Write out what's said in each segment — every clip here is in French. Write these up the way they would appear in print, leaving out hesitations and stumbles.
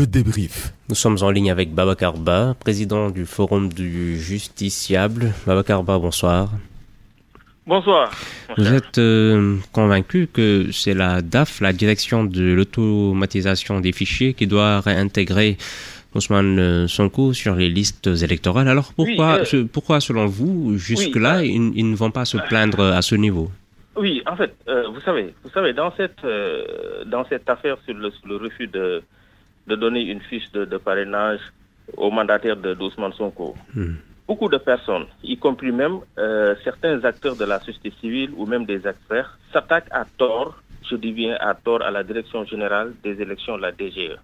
Le débrief. Nous sommes en ligne avec Babacar Ba, président du Forum du Justiciable. Babacar Ba, bonsoir. Bonsoir. Vous êtes convaincu que c'est la DAF, la direction de l'automatisation des fichiers, qui doit réintégrer Ousmane Sonko sur les listes électorales. Alors pourquoi selon vous, jusque-là, ils ne vont pas se plaindre à ce niveau? Oui, en fait, vous savez, dans cette affaire sur le refus de donner une fiche de parrainage au mandataire d'Ousmane Sonko, beaucoup de personnes, y compris même certains acteurs de la société civile ou même des experts, s'attaquent à tort, je dis bien à tort, à la Direction générale des élections, la DGE.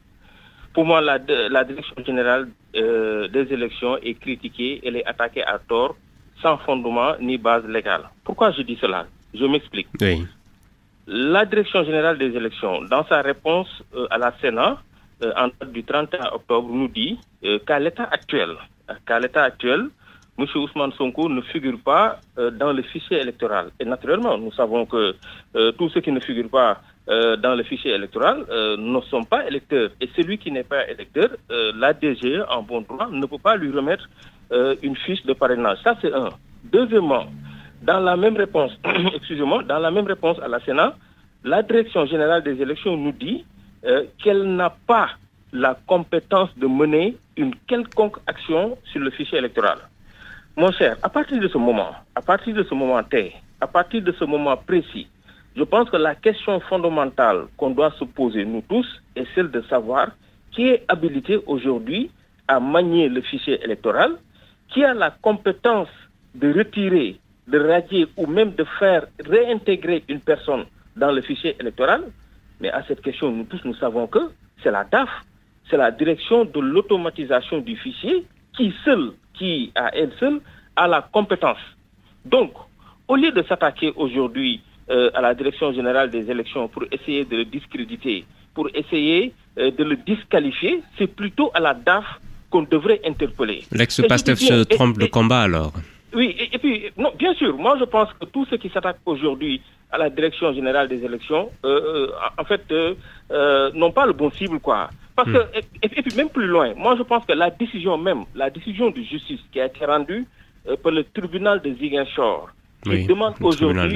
Pour moi, la Direction générale des élections est critiquée, elle est attaquée à tort, sans fondement ni base légale. Pourquoi je dis cela? Je m'explique. Oui. La Direction générale des élections, dans sa réponse à la Sénat, en date du 31 octobre, nous dit qu'à l'état actuel, M. Ousmane Sonko ne figure pas dans le fichier électoral. Et naturellement, nous savons que tous ceux qui ne figurent pas dans le fichier électoral ne sont pas électeurs. Et celui qui n'est pas électeur, la DGE, en bon droit, ne peut pas lui remettre une fiche de parrainage. Ça, c'est un. Deuxièmement, dans la même réponse, dans la même réponse à la Sénat, la Direction générale des élections nous dit qu'elle n'a pas la compétence de mener une quelconque action sur le fichier électoral. Mon cher, à partir de ce moment T, à partir de ce moment précis, je pense que la question fondamentale qu'on doit se poser, nous tous, est celle de savoir qui est habilité aujourd'hui à manier le fichier électoral, qui a la compétence de retirer, de radier ou même de faire réintégrer une personne dans le fichier électoral. Mais à cette question, nous tous, nous savons que c'est la DAF, c'est la direction de l'automatisation du fichier qui à elle seule a la compétence. Donc, au lieu de s'attaquer aujourd'hui à la Direction générale des élections pour essayer de le discréditer, pour essayer de le disqualifier, c'est plutôt à la DAF qu'on devrait interpeller. L'ex-Pastef se trompe de combat alors? Oui, et puis, non, bien sûr, moi je pense que tous ceux qui s'attaquent aujourd'hui à la Direction générale des élections, en fait, n'ont pas le bon cible, quoi. Parce que, et puis même plus loin, moi je pense que la décision de justice qui a été rendue par le tribunal de Ziguinchor, qui demande aujourd'hui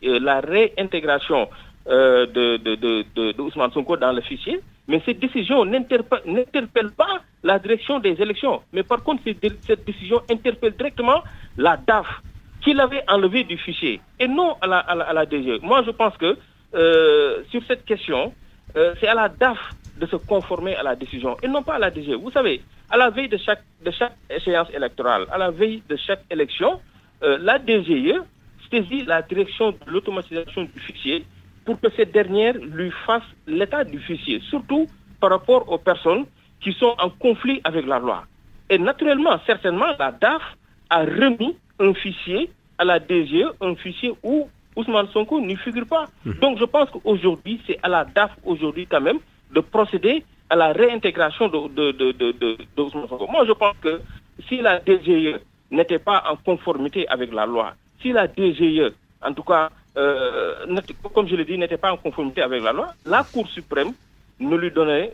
la réintégration de Ousmane Sonko dans le fichier, mais cette décision n'interpelle pas la direction des élections. Mais par contre, cette décision interpelle directement la DAF, qui l'avait enlevé du fichier, et non à la DGE. Moi, je pense que sur cette question, c'est à la DAF de se conformer à la décision, et non pas à la DGE. Vous savez, à la veille de chaque échéance électorale, à la veille de chaque élection, la DGE saisit la direction de l'automatisation du fichier pour que cette dernière lui fasse l'état du fichier, surtout par rapport aux personnes qui sont en conflit avec la loi. Et naturellement, certainement, la DAF a remis un fichier à la DGE, un fichier où Ousmane Sonko n'y figure pas. Donc je pense qu'aujourd'hui, c'est à la DAF aujourd'hui quand même de procéder à la réintégration de Ousmane Sonko. Moi, je pense que si la DGE n'était pas en conformité avec la loi, si la DGE, en tout cas, comme je l'ai dit, n'était pas en conformité avec la loi, la Cour suprême n'allait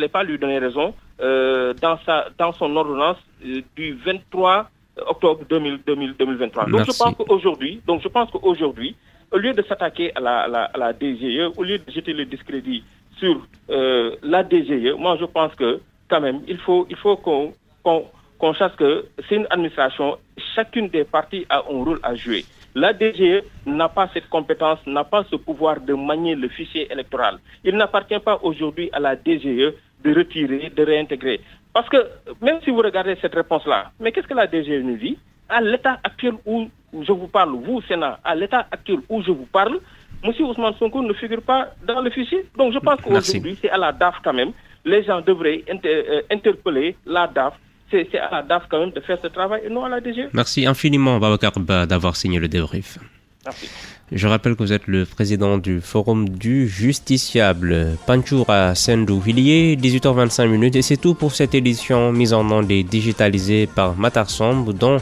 pas lui donner raison dans son ordonnance du 23 octobre 2023. Donc je pense qu'aujourd'hui, au lieu de s'attaquer à la DGE, au lieu de jeter le discrédit sur la DGE, moi je pense que quand même, il faut qu'on sache que c'est une administration, chacune des parties a un rôle à jouer. La DGE n'a pas cette compétence, n'a pas ce pouvoir de manier le fichier électoral. Il n'appartient pas aujourd'hui à la DGE de retirer, de réintégrer. Parce que même si vous regardez cette réponse-là, mais qu'est-ce que la DGE nous dit? À l'état actuel où je vous parle, vous, Sénat, à l'état actuel où je vous parle, M. Ousmane Sonko ne figure pas dans le fichier. Donc je pense qu'aujourd'hui, c'est à la DAF quand même. Les gens devraient interpeller la DAF. C'est à la DAF quand même de faire ce travail et non à la DGE. Merci infiniment, Babacar Ba, d'avoir signé le débrief. Merci. Je rappelle que vous êtes le président du Forum du Justiciable. Panchoura Sendou-Villiers, 18h25, et c'est tout pour cette édition mise en onde et digitalisée par Matar Somb, dont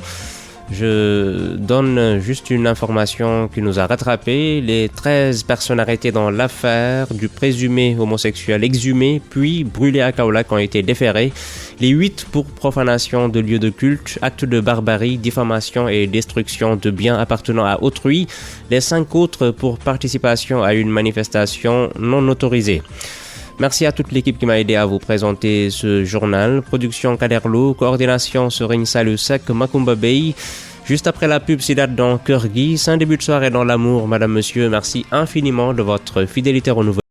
Je donne juste une information qui nous a rattrapé. Les 13 personnes arrêtées dans l'affaire du présumé homosexuel exhumé puis brûlé à Kaolack ont été déférées. Les 8 pour profanation de lieux de culte, actes de barbarie, diffamation et destruction de biens appartenant à autrui. Les 5 autres pour participation à une manifestation non autorisée. Merci à toute l'équipe qui m'a aidé à vous présenter ce journal. Production Kaderlo, coordination Serine Salusek, Makumba Bey. Juste après la pub, Sidat dans Cœur Guy. Saint début de soirée dans l'amour, madame, monsieur. Merci infiniment de votre fidélité renouvelée.